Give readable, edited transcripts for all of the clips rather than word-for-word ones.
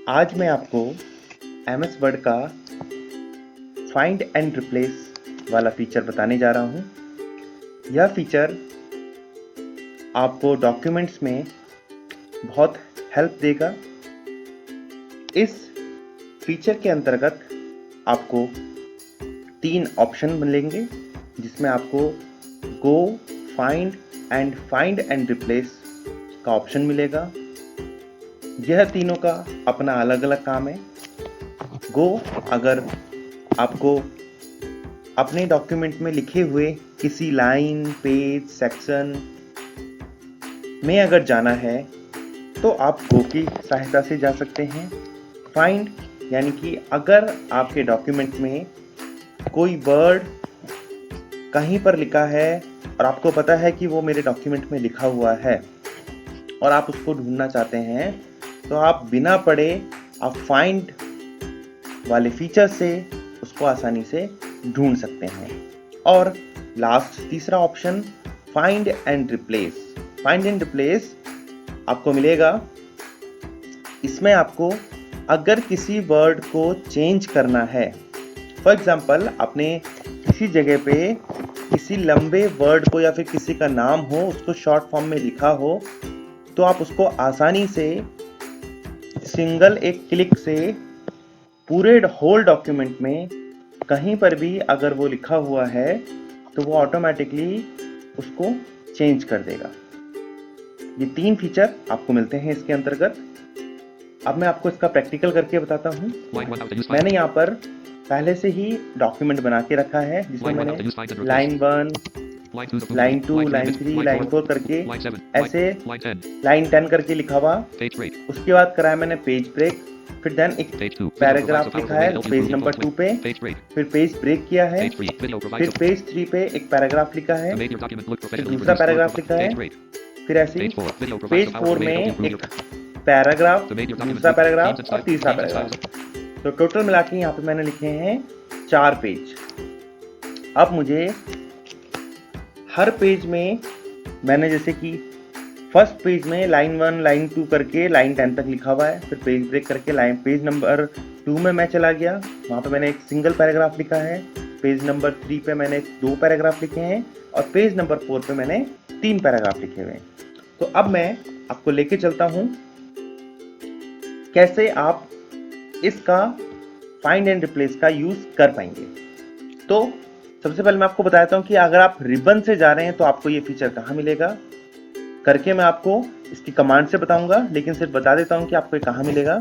आज मैं आपको MS वर्ड का फाइंड एंड रिप्लेस वाला फीचर बताने जा रहा हूँ। यह फीचर आपको डॉक्यूमेंट्स में बहुत हेल्प देगा। इस फीचर के अंतर्गत आपको 3 ऑप्शन मिलेंगे, जिसमें आपको गो, फाइंड एंड रिप्लेस का ऑप्शन मिलेगा। यह तीनों का अपना अलग अलग काम है। गो अगर आपको अपने डॉक्यूमेंट में लिखे हुए किसी लाइन, पेज, सेक्शन में अगर जाना है तो आप गो की सहायता से जा सकते हैं। फाइंड यानी कि अगर आपके डॉक्यूमेंट में कोई वर्ड कहीं पर लिखा है और आपको पता है कि वो मेरे डॉक्यूमेंट में लिखा हुआ है और आप उसको ढूंढना चाहते हैं, तो आप बिना पढ़े आप फाइंड वाले फीचर से उसको आसानी से ढूंढ सकते हैं। और लास्ट तीसरा option find and replace. Find and replace आपको मिलेगा, इसमें आपको अगर किसी वर्ड को चेंज करना है, फॉर एग्जाम्पल आपने किसी जगह पे किसी लंबे वर्ड को या फिर किसी का नाम हो उसको शॉर्ट फॉर्म में लिखा हो, तो आप उसको आसानी से सिंगल एक क्लिक से पूरे होल डॉक्यूमेंट में कहीं पर भी अगर वो लिखा हुआ है तो वो ऑटोमेटिकली उसको चेंज कर देगा। ये 3 फीचर आपको मिलते हैं इसके अंतर्गत। अब मैं आपको इसका प्रैक्टिकल करके बताता हूँ। मैंने यहाँ पर पहले से ही डॉक्यूमेंट बना के रखा है, जिसमें मैंने लाइन 1, लाइन 2, लाइन 3, लाइन 4 करके ऐसे लाइन 10 करके लिखा हुआ। उसके बाद कराया मैंने पेज ब्रेक, फिर देन एक पैराग्राफ लिखा है पेज नंबर 2 पे, फिर पेज ब्रेक किया है, फिर पेज 3 पे एक पैराग्राफ लिखा है, फिर दूसरा पैराग्राफ लिखा है, फिर ऐसे पेज 4 में एक पैराग्राफ, दूसरा पैराग्राफ और तीसरा पैराग्राफ। तो टोटल मिला के यहाँ पे मैंने लिखे हैं 4 पेज। अब मुझे हर पेज में मैंने जैसे कि फर्स्ट पेज में लाइन 1, लाइन 2 करके लाइन 10 तक लिखा हुआ है, फिर पेज ब्रेक करके लाइन पेज नंबर 2 में मैं चला गया, वहाँ पे मैंने एक सिंगल पैराग्राफ लिखा है। पेज नंबर 3 पे मैंने 2 पैराग्राफ लिखे हैं और पेज नंबर 4 पे मैंने 3 पैराग्राफ लिखे हुए हैं। तो अब मैं आपको लेके चलता हूँ कैसे आप इसका फाइंड एंड रिप्लेस का यूज कर पाएंगे। तो सबसे पहले मैं आपको बताता हूँ कि अगर आप रिबन से जा रहे हैं तो आपको ये फीचर कहाँ मिलेगा करके मैं आपको इसकी कमांड से बताऊंगा, लेकिन सिर्फ बता देता हूँ कि आपको ये कहाँ मिलेगा।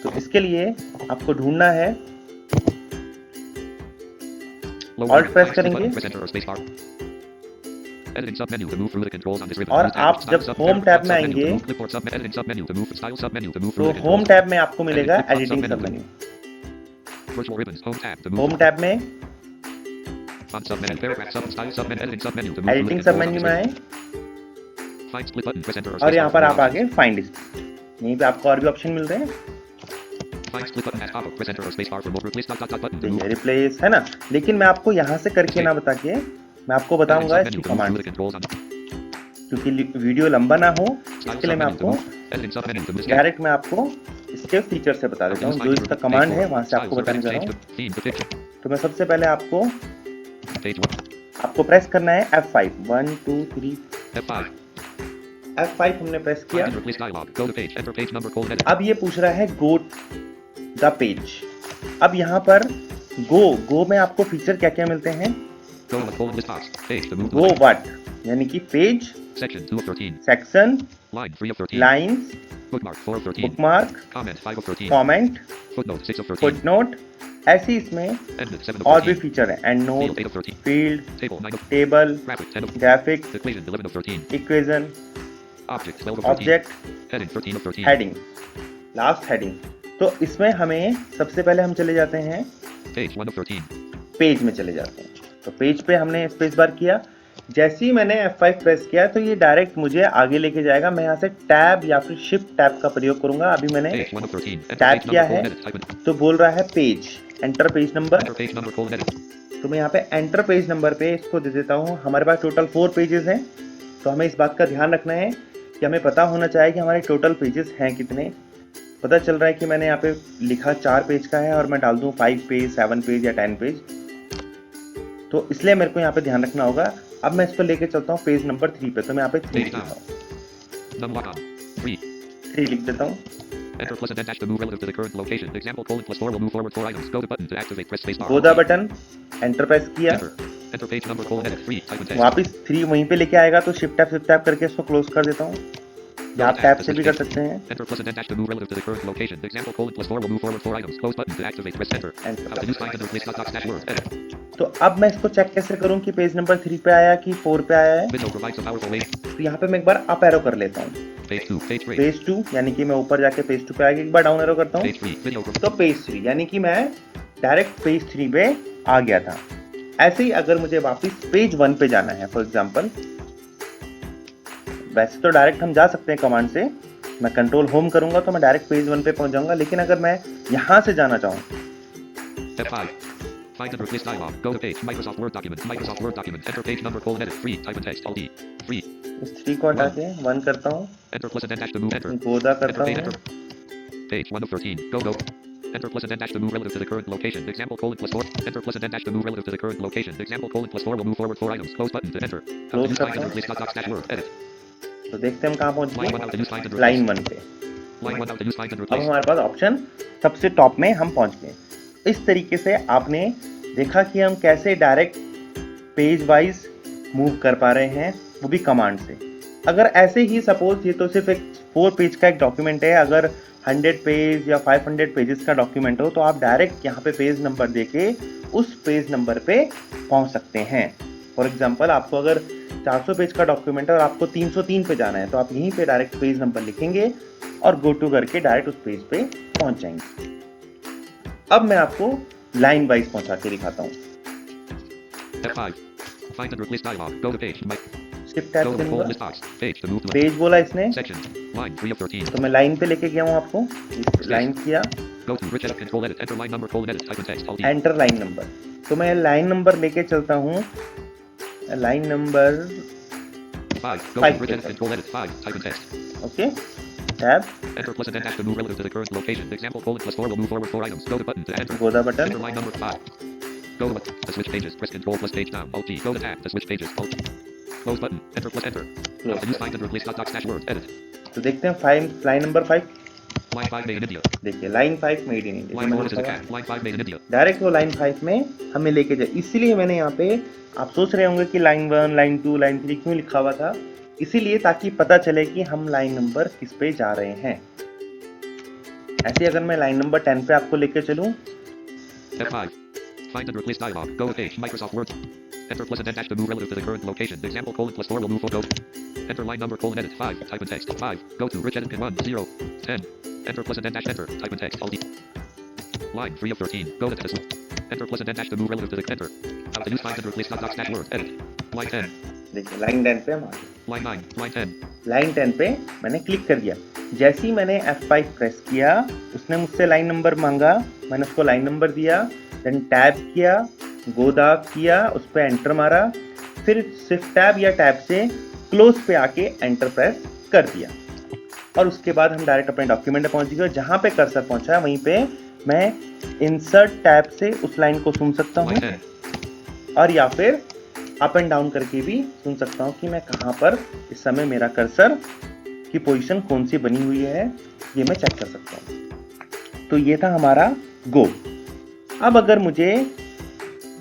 तो इसके लिए आपको ढूंढना है, ऑल्ट प्रेस करेंगे और आप जब होम टैब में आएंगे तो होम टैब में आपको मिलेगा एडिटिंग सब मेन्यू। होम टैब में एडिटिंग सब मेन्यू में आए और यहाँ पर आप आगे फाइंड, यहीं पे आपको और भी ऑप्शन मिल रहे हैं, रिप्लेस है ना। लेकिन मैं आपको यहाँ से करके ना बता के मैं आपको बताऊंगा इसकी कमांड, क्योंकि वीडियो लंबा ना हो इसके लिए मैं आपको डायरेक्ट मैं आपको इसके फीचर से बता देता हूँ। जो इसका कमांड है वहां से आपको बताने जा रहा हूँ। तो मैं सबसे पहले आपको प्रेस करना है F5, 1 2 3 F5 हमने प्रेस किया। अब ये पूछ रहा है गो द पेज। अब यहाँ पर गो में आपको फीचर क्या क्या मिलते हैं। गो व्हाट यानी कि page, section, lines, bookmark, comment, footnote, ऐसी इसमें और भी फीचर है, and note, field, table, graphic, equation, object, heading, last heading. तो इसमें हमें सबसे पहले हम चले जाते हैं पेज में चले जाते हैं। तो पेज पे हमने स्पेस बार किया, जैसे ही मैंने F5 प्रेस किया तो ये डायरेक्ट मुझे आगे लेके जाएगा। मैं यहाँ से टैब या फिर शिफ्ट टैब का प्रयोग करूंगा। अभी मैंने टैब किया है तो बोल रहा है पेज, एंटर पेज नंबर। तो मैं यहाँ पे एंटर पेज नंबर पे इसको दे देता हूँ। हमारे पास टोटल 4 पेजेस हैं, तो हमें इस बात का ध्यान रखना है कि हमें पता होना चाहिए कि हमारे टोटल पेजेस हैं कितने। पता चल रहा है कि मैंने यहाँ पे लिखा 4 पेज का है और मैं डाल दूँ 5 पेज, 7 पेज या 10 पेज, तो इसलिए मेरे को यहाँ पे ध्यान रखना होगा। अब मैं इसको लेके चलता हूँ पेज नंबर 3 पे, तो मैं यहाँ पे 3 लिखता हूँ, 3 लिख देता हूँ। Enter plus and then dash to move relative to the current location. Example: +4 will move forward 4 items. Go to button to activate. Press space bar. Goda button, enter press किया, Enter. Enter page number: edit 3. Type in text. वापिस 3 वहीं पे लेके आएगा, तो shift tap करके इसको close कर देता हूँ, या आप टैब से भी कर सकते हैं। Enter plus and then dash to move relative to the current location. Example: +4 will move forward 4 items. Close button to activate. Press enter. How to use find and replace /word. Edit. तो अब मैं इसको check कैसे करूँ कि page number 3 पे आया कि 4 पे आया है। Window provides a powerful way. तो यहाँ पे मैं एक बार अप एरो कर लेता हूँ, Page 2. Page 3. पेज 2 यानी कि मैं ऊपर जाके पेज 2 पे आके एक बार डाउन एरो करता हूँ, Page 3. Video. तो पेज 3 यानी कि मैं डायरेक्ट पेज 3 पे आ गया था। ऐसे ही अगर मुझे वापस पेज 1 पे जाना है, फॉर एग्जांपल, वैसे तो डायरेक्ट हम जा सकते हैं कमांड से, मैं कंट्रोल होम करूंगा तो मैं डायरेक्ट पेज 1 पे पहुंच जाऊंगा, लेकिन अगर मैं यहाँ से जाना चाहूँ, F5. Find and replace dialog. Go to page. Microsoft Word document. Microsoft Word document. Enter page number: edit 3. Type in text. Alt D. 3. इस 3 को हटा के 1 करता हूँ, Enter plus and then dash to move. Enter. Goda Enter करता page. हूँ, Enter. Page 1 of 13. Go. Enter plus and then dash to move relative to the current location. Example: +4. Enter plus and then dash to move relative to the current location. Example: +4 will move forward 4 items. Close button to enter. How to use find and replace /word. Edit. तो देखते हैं हम कहाँ पहुँच Line 1 how to use find and गए, replace. Line 1 पे। Line 1 how to use find and अब replace. हमारे पास ऑप्शन सबसे टॉप में हम पहुंच गए। इस तरीके से आपने देखा कि हम कैसे डायरेक्ट पेज वाइज मूव कर पा रहे हैं, वो भी कमांड से। अगर ऐसे ही सपोज ये तो सिर्फ एक 4 पेज का एक डॉक्यूमेंट है, अगर 100 पेज या 500 पेजेस का डॉक्यूमेंट हो तो आप डायरेक्ट यहाँ पे पेज नंबर देके उस पेज नंबर पे पहुँच सकते हैं। फॉर एग्जाम्पल, आपको अगर 400 पेज का डॉक्यूमेंट है और आपको 303 पे जाना है, तो आप यहीं पे डायरेक्ट पेज नंबर लिखेंगे और गो टू करके डायरेक्ट उस पेज पे पहुंच जाएंगे। अब मैं आपको लाइन वाइज पहुंचा के दिखाता हूँ। F5. Find and replace dialog. Go to page. Shift tab Go to the करूंगा, list box. Page to move to page बोला इसने, section. Line 3 of 13. तो मैं लाइन पे लेके गया हूँ आपको, लाइन किया, Go to rich edit control edit. Enter line number: edit. Type in text. Alt D. Enter line number, तो मैं लाइन नंबर लेके चलता हूँ, line number 5. Go 5 to rich edit control edit. 5. Type in text. Okay, tab, Enter plus and then dash to move relative to the current location. Example: +4 will move forward 4 items. Go to button to enter. Goda button, Enter line number 5. Go to switch pages. Press Control plus page down. Alt G. Go to tab to switch pages. Alt. Close button. Enter plus enter. How to use find and replace /word. Edit. तो देखते हैं 5, line number 5, Line 5 made in India. देखिए line 5 made in India, Line 4 is in Japan. Line 5 made in India. Direct वो line 5 में हमें लेके जाए। इसीलिए मैंने यहाँ पे, आप सोच रहे होंगे कि लाइन 1, लाइन 2, लाइन 3 क्यों लिखा हुआ था, इसीलिए ताकि पता चले कि हम लाइन नंबर किस पे जा रहे हैं। ऐसे अगर मैं लाइन नंबर 10 पे आपको लेके चलूं, F5. Find and replace dialog. Go to page. Microsoft Word. Enter plus and then dash to move relative to the current location. Example: +4 will move forward. Enter line number: edit 5. Type in text. 5. Go to rich edit pin 1 0 10. Enter plus and then dash enter. Type in text. Alt D. Line 3 of 13. Go to this. Enter plus and then dash to move relative to the enter. How to use find and replace /word. Edit. Line 10. देखिए line 10 पे हम आ गए। Line 9. Line 10. Line 10 पे मैंने click कर दिया, जैसे ही मैंने F5 प्रेस किया, उसने मुझसे लाइन नंबर मांगा, मैंने उसको लाइन नंबर दिया, देन टैब किया, गोदा किया, उस पर एंटर मारा, फिर शिफ्ट टैब या टैब से क्लोज पे आके एंटर प्रेस कर दिया, और उसके बाद हम डायरेक्ट अपने डॉक्यूमेंट में पहुंच गए। जहाँ पे कर्सर पहुंचा वहीं पे मैं इंसर्ट टैब से उस लाइन को सुन सकता हूँ, Line 10. और या फिर अप एंड डाउन करके भी सुन सकता हूँ कि मैं कहाँ पर इस समय मेरा कर्सर की पोजीशन कौन सी बनी हुई है, ये मैं चेक कर सकता हूँ। तो ये था हमारा गो। अब अगर मुझे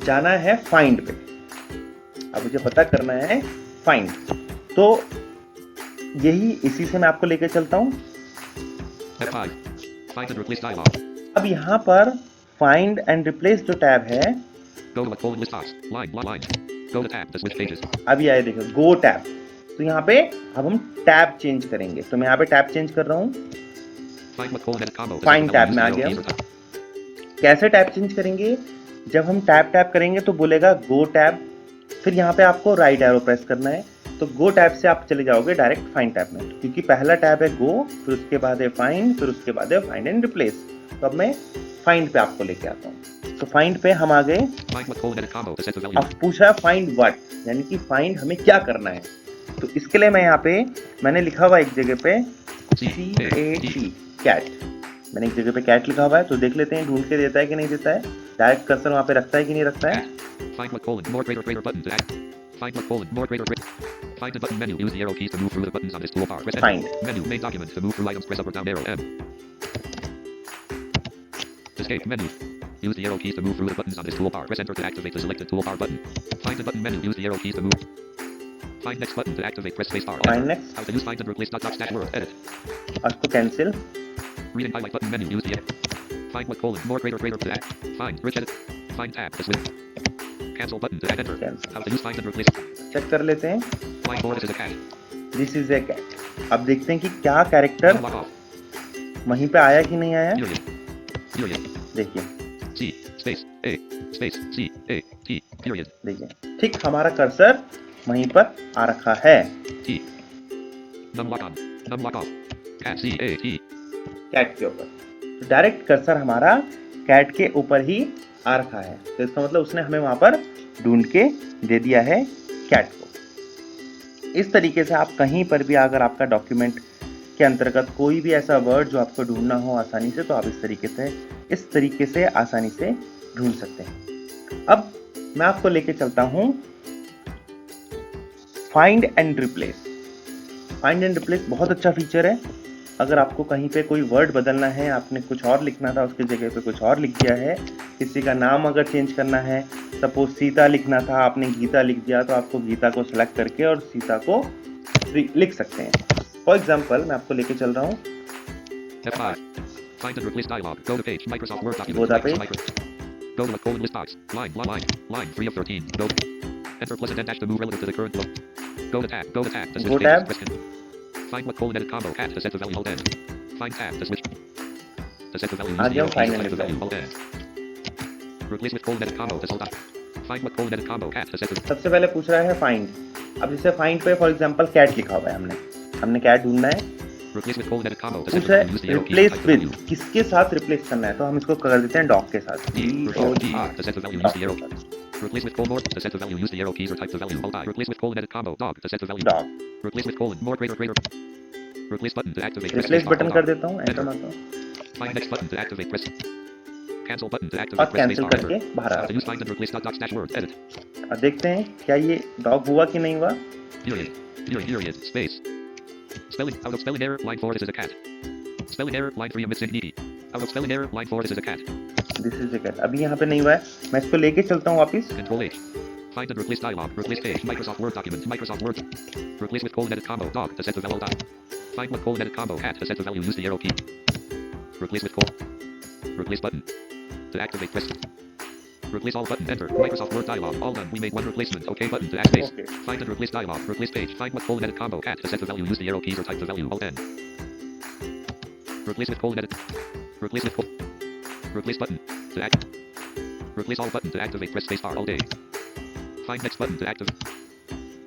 जाना है फाइंड पे, अब मुझे पता करना है फाइंड, तो यही इसी से मैं आपको लेके चलता हूँ। F5. Find and replace dialog. अब यहाँ पर फाइंड एंड रिप्लेस जो टैब है, Go to a list box. Line. Go to tab to switch pages. अभी आए देखो गो टैब, तो यहाँ पे अब हम टैब चेंज करेंगे, तो मैं यहाँ पे टैब चेंज कर रहा हूँ, Find edit combo. Find tab में आ गया। कैसे टैब चेंज करेंगे, जब हम टैब करेंगे तो बोलेगा गो टैब, फिर यहाँ पे आपको राइट एरो प्रेस करना है, तो गो टैब से आप चले जाओगे डायरेक्ट फाइंड टैब में, क्योंकि पहला टैब है गो, फिर उसके बाद है फाइंड, फिर उसके बाद है फाइंड एंड रिप्लेस। तो अब मैं फाइंड पे आपको लेके आता हूँ, तो फाइंड पे हम आ गए। edit combo to set the value. अब पूछा फाइंड व्हाट, यानी कि फाइंड हमें क्या करना है, तो इसके लिए मैं यहाँ पे मैंने लिखा हुआ एक जगह पे CAT कैट, मैंने एक जगह पे कैट लिखा हुआ है तो देख लेते हैं ढूंढ के देता है कि नहीं देता है, डायरेक्ट कर्सर वहाँ पे रखता है कि नहीं रखता है। Find what colon more greater button to act. Find what colon more greater. Find the button menu. Use the arrow keys to move through the buttons on this toolbar. Press enter. Find. Menu main document to move through items. Press up or down arrow M. Escape menu. Use the arrow keys to move through the buttons on this toolbar. Press enter to activate the selected toolbar button. Find the button menu. Use the arrow keys to move. Find next button to activate. Press spacebar. Find next. How to use find and replace dot slash word. Edit. और इसको cancel. Reading highlight button menu. Use the find what colon more greater to act. Find rich edit. Find tab to switch. Cancel button to add enter. Cancel. How to use find and replace. Check कर लेते हैं। Line 4 is a cat. This is a cat. अब देखते हैं कि क्या character Unlock off. वहीं पे आया कि नहीं आया। Period. देखिए C space A space C A T period. देखिए ठीक हमारा कर्सर वहीं पर आ रखा है T. Numlock on. Numlock off. Cat C A T. Cat के ऊपर। तो डायरेक्ट कर्सर हमारा कैट के ऊपर ही आ रखा है, तो इसका मतलब उसने हमें वहां पर ढूंढ के दे दिया है कैट को। इस तरीके से आप कहीं पर भी अगर आपका डॉक्यूमेंट के अंतर्गत कोई भी ऐसा वर्ड जो आपको ढूंढना हो आसानी से, तो आप इस तरीके से आसानी से ढूंढ सकते हैं। अब मैं आपको लेके चलता हूं find and replace. Find and replace बहुत अच्छा फीचर है। अगर आपको कहीं पे कोई वर्ड बदलना है, आपने कुछ और लिखना था उसकी जगह पे कुछ और लिख दिया है, किसी का नाम अगर चेंज करना है, सपोज सीता लिखना था आपने गीता लिख दिया, तो आपको गीता को सिलेक्ट करके और सीता को लिख सकते हैं। फॉर एग्जाम्पल मैं आपको लेके चल रहा हूँ F5. Find and replace dialog. Go to page. Microsoft Word document. Go to page. Go to a colon list box. Line 3 of 13. Go. Enter plus and then dash to move relative to the current block. Go to tab. Go to tab. To switch Go pages. tab. Press enter. Find what colon edit combo at to set the value. Hold N. Find tab to switch. To set the value. Uh Use the जाओ arrow find keys to and select the value. Hold N. Replace with colon edit combo to hold on. Find what colon edit combo at to set the. सबसे पहले पूछ रहा है find. अब जैसे find पे for example cat लिखा हुआ है, हमने कैट ढूंढना है, Replace with colon edit combo to set पूछ the रहा value. है Use the arrow keys to replace type the value. With, किसके साथ रिप्लेस करना है, तो हम इसको कर देते हैं डॉग के साथ। D-O-G-R to set the value. Use the arrow. Replace with colon to set the value. Use the arrow keys or type the value. Hold I. Replace with colon edit combo dog to set the value. Dog. Replace with colon more greater. Replace button to activate. Press replace spacebar. Button Hold कर on. देता हूँ, enter मारता हूँ Find next button to activate. Press. Cancel button to और activate. Press cancel spacebar. करके Enter. बाहर आ How to रहा use find and replace dot slash word. Edit. है। अब देखते हैं क्या ये डॉग हुआ कि नहीं हुआ। Period. Period. Space. Spelling. Out of spelling error. Line 4. This is a cat. Spelling error. Line 3. Missing E. Out of spelling error. Line 4. This is a cat. This is cat. अभी यहाँ पे नहीं हुआ है, मैं इसको लेके चलता हूँ वापिस। Control H. Find and replace dialog. Replace page. Microsoft Word document. Microsoft Word. Replace with colon edit combo dog to set the value. Dot. Find what colon edit combo at to set the value. Use the arrow key. Replace with colon. Replace button. To activate, press. Replace all button. Enter. Microsoft Word dialog. All done. We made one replacement. OK button to add space. Okay. Find and replace dialog. Replace page. Find what colon edit combo at to set the value. Use the arrow keys or type the value. Hold N. Replace with colon edit. Replace with colon. Replace button to act. Replace all button to activate. Press spacebar all day. Find next button to activate.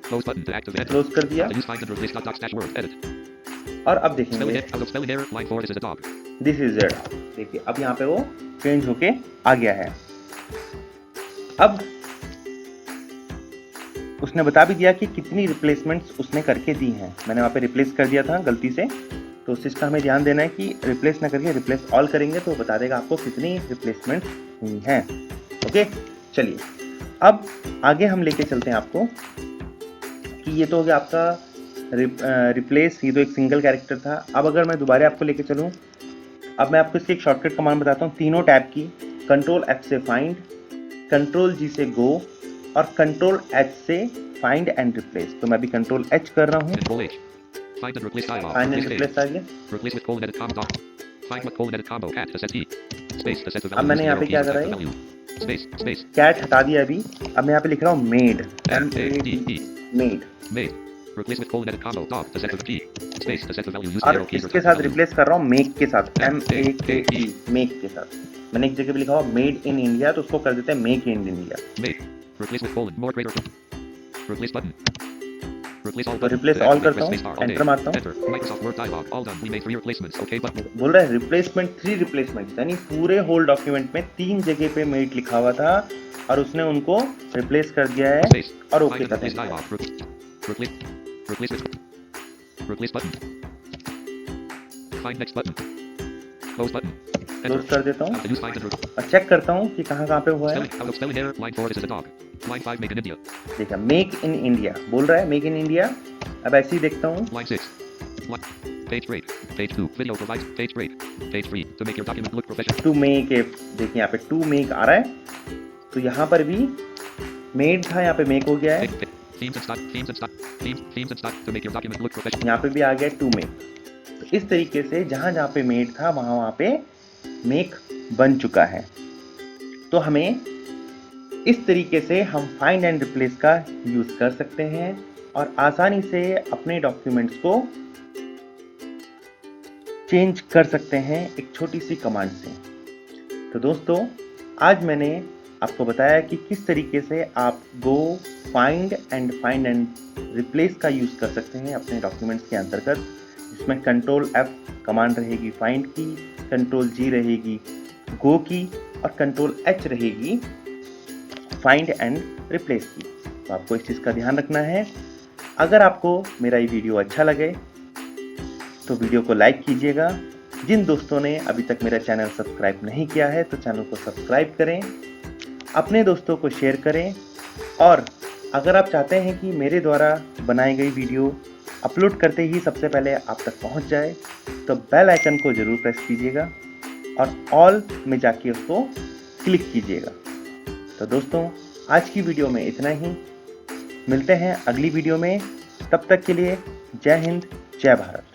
Close button to activate. Close कर दिया To use find and replace dot slash word. Edit. और अब Spelling देखेंगे error. Out of spelling error. Line 4. This is a dog. This is it. देखिए अब यहाँ पे वो चेंज होके आ गया है। अब उसने बता भी दिया कि कितनी रिप्लेसमेंट्स उसने करके दी हैं। मैंने वहाँ पे रिप्लेस कर दिया था गलती से, तो उस चीज़ का हमें ध्यान देना है कि रिप्लेस ना करके रिप्लेस ऑल करेंगे तो बता देगा आपको कितनी रिप्लेसमेंट्स हुई हैं। ओके चलिए अब आगे हम लेके चलते हैं आपको कि ये तो हो गया आपका रिप्लेस, ये तो एक सिंगल कैरेक्टर था। अब अगर मैं दोबारा आपको लेके चलूँ, अब मैं आपको इसकी एक शॉर्टकट कमांड बताता हूँ। तीनों टैब की, कंट्रोल F से फाइंड, कंट्रोल G से गो और कंट्रोल H से फाइंड एंड रिप्लेस। तो मैं अभी कंट्रोल H कर रहा हूँ। Control H. Find and replace dialog. Find and Replace replace आ गया। page. Replace with colon edit combo dog. Find what colon edit combo at to set E. Space to set the अब value. मैंने Use the यहाँ arrow पे keys क्या to करा type the है, value. Space. Space. Cat हटा दिया अभी। अब मैं यहाँ पे लिख रहा हूँ made, M-A-D-E. Made, Made. Replace with colon edit combo dog to set the key. Space to set the value. Use the और arrow keys or इसके type the साथ value. रिप्लेस कर रहा हूँ मेक के साथ, M-A-K-E, मेक के साथ। मैंने एक जगह पे लिखा हुआ मेड इन इंडिया, तो उसको कर देते हैं make in India. Made. Replace with colon more greater. Replace button. Replace all तो button. replace To all activate, करता press हूँ, spacebar all enter day. मारता हूँ। Enter. Microsoft Word dialog. All done. We made 3 replacements. OK button. बोल रहा है replacement 3 replacement, यानी पूरे होल डॉक्यूमेंट में 3 जगह पे मेड लिखा हुआ था और उसने उनको रिप्लेस कर दिया है Space. और Find ओके and कर replace दिया। dialog. Replace. Replace with. Replace button. Find next button. Close button. Close कर देता हूँ How to use find and replace. और चेक करता हूँ कि कहाँ कहाँ पे हुआ है। Spelling. Out of spelling error. Line 4 is a dog. Line 5 make in India. देखिए मेक इन इंडिया बोल रहा है, मेक इन इंडिया। अब ऐसे ही देखता हूँ। Line 6. Page break. Page 2. Video provides. Page break. Page 3. To make your document look professional. To make a, देखिए यहाँ पे टू मेक आ रहा है, तो यहाँ पर भी मेड था, यहाँ पे मेक हो गया है। Themes and stock. Themes and stock. Themes and stock. To make your document look professional. यहाँ पे भी आ गया टू मेक। तो इस तरीके से जहाँ जहाँ पे मेड था वहाँ पे मेक बन चुका है। तो हमें इस तरीके से हम फाइंड एंड रिप्लेस का यूज कर सकते हैं और आसानी से अपने डॉक्यूमेंट्स को चेंज कर सकते हैं एक छोटी सी कमांड से। तो दोस्तों आज मैंने आपको बताया कि किस तरीके से आप गो फाइंड एंड रिप्लेस का यूज कर सकते हैं अपने डॉक्यूमेंट्स के अंतर्गत, जिसमें कंट्रोल F कमांड रहेगी फाइंड की, कंट्रोल G रहेगी गो की और कंट्रोल H रहेगी फाइंड एंड रिप्लेस की। तो आपको इस चीज़ का ध्यान रखना है। अगर आपको मेरा ये वीडियो अच्छा लगे तो वीडियो को लाइक कीजिएगा। जिन दोस्तों ने अभी तक मेरा चैनल सब्सक्राइब नहीं किया है तो चैनल को सब्सक्राइब करें, अपने दोस्तों को शेयर करें और अगर आप चाहते हैं कि मेरे द्वारा बनाई गई वीडियो अपलोड करते ही सबसे पहले आप तक पहुंच जाए तो बेल आइकन को ज़रूर प्रेस कीजिएगा और ऑल में जाके उसको क्लिक कीजिएगा। तो दोस्तों आज की वीडियो में इतना ही, मिलते हैं अगली वीडियो में। तब तक के लिए जय हिंद, जय भारत।